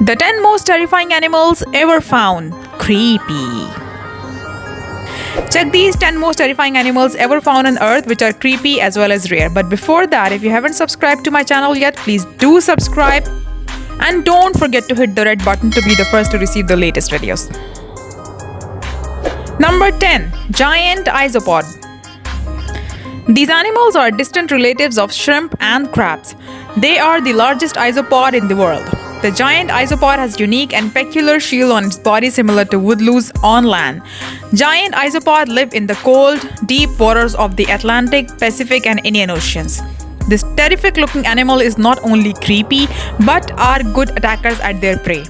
The 10 most terrifying animals ever found. Creepy. Check these 10 most terrifying animals ever found on Earth, which are creepy as well as rare. But before that, if you haven't subscribed to my channel yet, please do subscribe. And don't forget to hit the red button to be the first to receive the latest videos. Number 10. Giant Isopod. These animals are distant relatives of shrimp and crabs. They are the largest isopod in the world. The giant isopod has unique and peculiar shield on its body similar to woodlouse on land. Giant isopod live in the cold, deep waters of the Atlantic, Pacific and Indian Oceans. This terrific looking animal is not only creepy but are good attackers at their prey.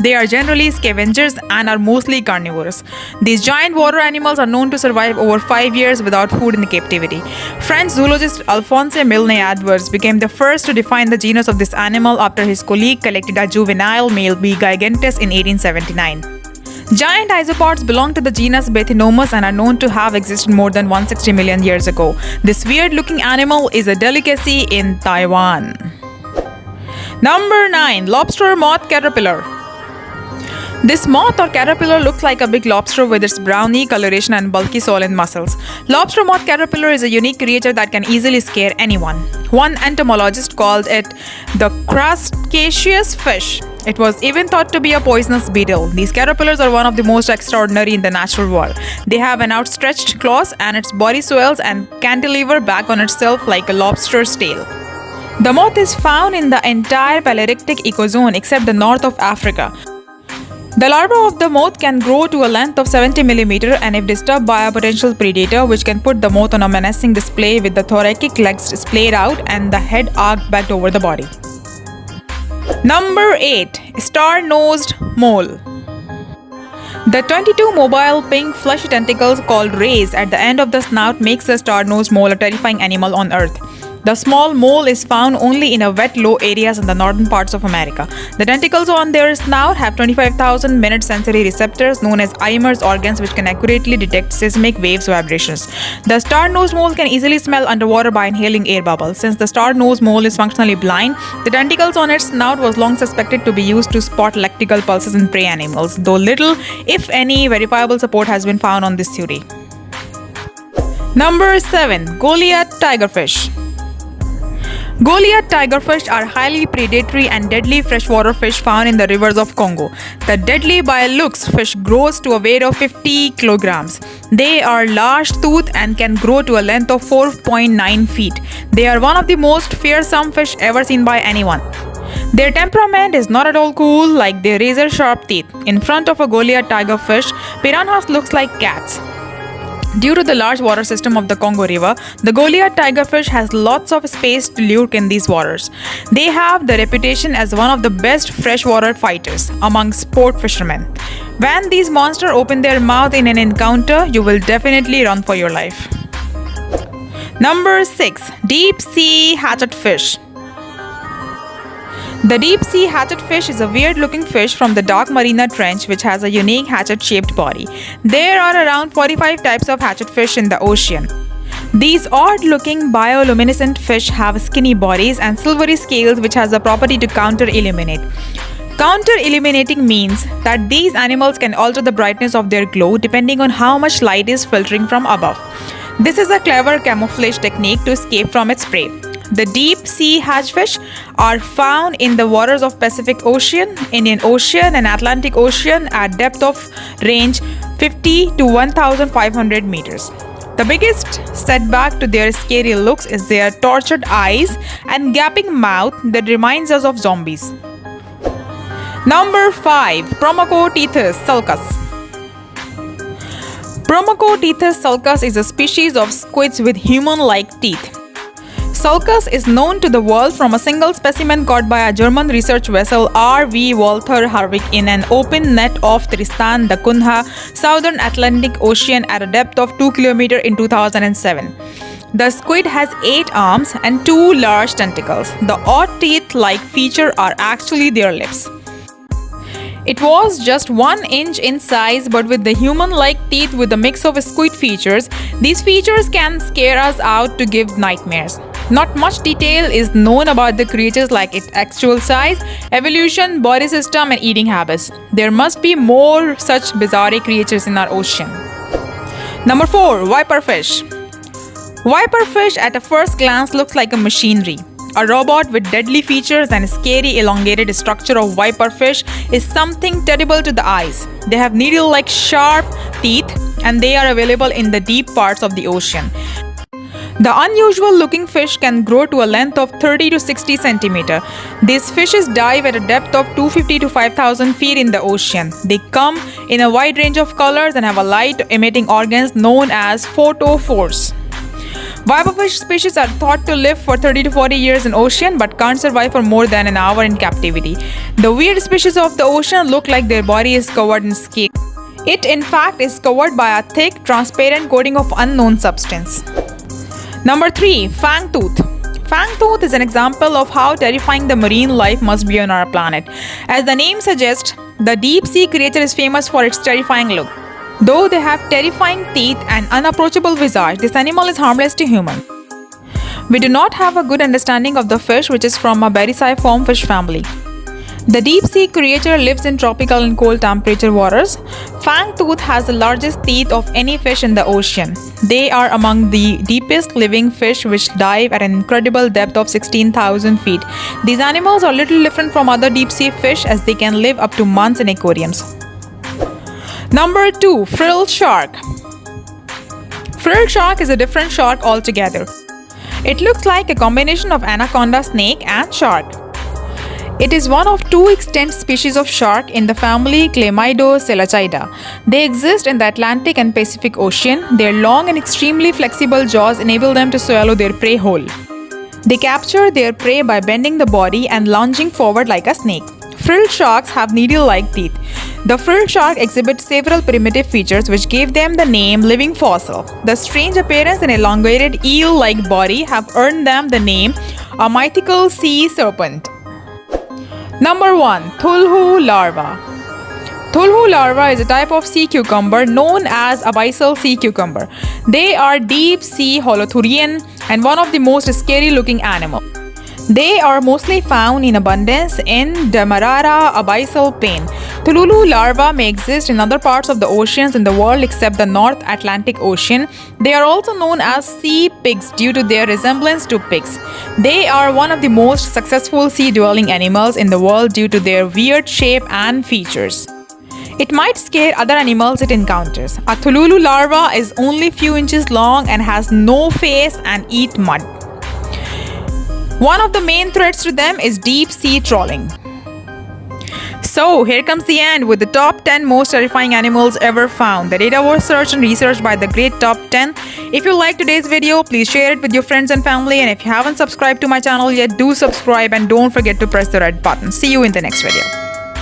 They are generally scavengers and are mostly carnivorous. These giant water animals are known to survive over 5 years without food in captivity. French zoologist Alphonse Milne-Edwards became the first to define the genus of this animal after his colleague collected a juvenile male B. giganteus in 1879. Giant isopods belong to the genus Bathynomus and are known to have existed more than 160 million years ago. This weird-looking animal is a delicacy in Taiwan. Number 9. Lobster Moth Caterpillar. This moth or caterpillar looks like a big lobster with its browny coloration and bulky soul and muscles. Lobster moth caterpillar is a unique creature that can easily scare anyone. One entomologist called it the crustaceous fish. It was even thought to be a poisonous beetle. These caterpillars are one of the most extraordinary in the natural world. They have an outstretched claws and its body swells and cantilever back on itself like a lobster's tail. The moth is found in the entire Palearctic ecozone except the north of Africa. The larva of the moth can grow to a length of 70 mm and if disturbed by a potential predator, which can put the moth on a menacing display with the thoracic legs splayed out and the head arched back over the body. Number 8. Star-nosed mole. The 22 mobile pink fleshy tentacles called rays at the end of the snout makes the star-nosed mole a terrifying animal on Earth. The small mole is found only in wet, low areas in the northern parts of America. The tentacles on their snout have 25,000 minute sensory receptors known as Eimer's organs, which can accurately detect seismic waves vibrations. The star-nosed mole can easily smell underwater by inhaling air bubbles. Since the star-nosed mole is functionally blind, the tentacles on its snout was long suspected to be used to spot electrical pulses in prey animals, though little, if any, verifiable support has been found on this theory. Number 7. Goliath tigerfish. Goliath tigerfish are highly predatory and deadly freshwater fish found in the rivers of Congo. The deadly by looks fish grows to a weight of 50 kilograms. They are large-toothed and can grow to a length of 4.9 feet. They are one of the most fearsome fish ever seen by anyone. Their temperament is not at all cool, like their razor-sharp teeth. In front of a Goliath tigerfish, piranhas looks like cats. Due to the large water system of the Congo River, the Goliath tigerfish has lots of space to lurk in these waters. They have the reputation as one of the best freshwater fighters among sport fishermen. When these monsters open their mouth in an encounter, you will definitely run for your life. Number 6. Deep Sea Hatchetfish. The deep sea hatchetfish is a weird-looking fish from the dark marina trench which has a unique hatchet-shaped body. There are around 45 types of hatchetfish in the ocean. These odd-looking bioluminescent fish have skinny bodies and silvery scales which has the property to counter-illuminate. Counter-illuminating means that these animals can alter the brightness of their glow depending on how much light is filtering from above. This is a clever camouflage technique to escape from its prey. The deep sea hatchfish are found in the waters of Pacific Ocean, Indian Ocean and Atlantic Ocean at depth of range 50 to 1,500 meters. The biggest setback to their scary looks is their tortured eyes and gaping mouth that reminds us of zombies. Number 5. Promacotethus sulcus. Promacotethus sulcus is a species of squids with human-like teeth. Sulcus is known to the world from a single specimen caught by a German research vessel RV Walter Harvik in an open net off Tristan da Cunha, southern Atlantic Ocean at a depth of 2 km in 2007. The squid has 8 arms and 2 large tentacles. The odd teeth-like feature are actually their lips. It was just 1 inch in size, but with the human-like teeth with a mix of squid features, these features can scare us out to give nightmares. Not much detail is known about the creatures like its actual size, evolution, body system, and eating habits. There must be more such bizarre creatures in our ocean. Number 4. Viperfish. Viperfish at a first glance looks like a machinery. A robot with deadly features and scary elongated structure of viperfish is something terrible to the eyes. They have needle-like sharp teeth and they are available in the deep parts of the ocean. The unusual looking fish can grow to a length of 30 to 60 centimeter. These fishes dive at a depth of 250 to 5,000 feet in the ocean. They come in a wide range of colors and have a light emitting organs known as photophores. Viperfish species are thought to live for 30 to 40 years in ocean but can't survive for more than an hour in captivity. The weird species of the ocean look like their body is covered in scales. It in fact is covered by a thick, transparent coating of unknown substance. Number 3. Fangtooth. Fangtooth is an example of how terrifying the marine life must be on our planet. As the name suggests, the deep sea creature is famous for its terrifying look. Though they have terrifying teeth and unapproachable visage, this animal is harmless to humans. We do not have a good understanding of the fish, which is from a Baryciform fish family. The deep sea creature lives in tropical and cold temperature waters. Fangtooth has the largest teeth of any fish in the ocean. They are among the deepest living fish which dive at an incredible depth of 16,000 feet. These animals are little different from other deep sea fish as they can live up to months in aquariums. Number 2. Frilled shark. Frilled shark is a different shark altogether. It looks like a combination of anaconda, snake, and shark. It is one of 2 extant species of shark in the family Chlamydoselachida. They exist in the Atlantic and Pacific Ocean. Their long and extremely flexible jaws enable them to swallow their prey whole. They capture their prey by bending the body and lunging forward like a snake. Frilled sharks have needle-like teeth. The frilled shark exhibits several primitive features which gave them the name living fossil. The strange appearance and elongated eel-like body have earned them the name a mythical sea serpent. Number 1. Thulhu larva. Thulhu larva is a type of sea cucumber known as abyssal sea cucumber. They are deep sea holothurian and one of the most scary looking animals. They are mostly found in abundance in Demerara abyssal plain. Thulhu larvae may exist in other parts of the oceans in the world except the North Atlantic Ocean. They are also known as sea pigs due to their resemblance to pigs. They are one of the most successful sea-dwelling animals in the world due to their weird shape and features. It might scare other animals it encounters. A Thulhu larva is only few inches long and has no face and eat mud. One of the main threats to them is deep sea trawling. So here comes the end with the top 10 most terrifying animals ever found. The data was searched and researched by the great top 10. If you liked today's video, please share it with your friends and family. And if you haven't subscribed to my channel yet, do subscribe and don't forget to press the red button. See you in the next video.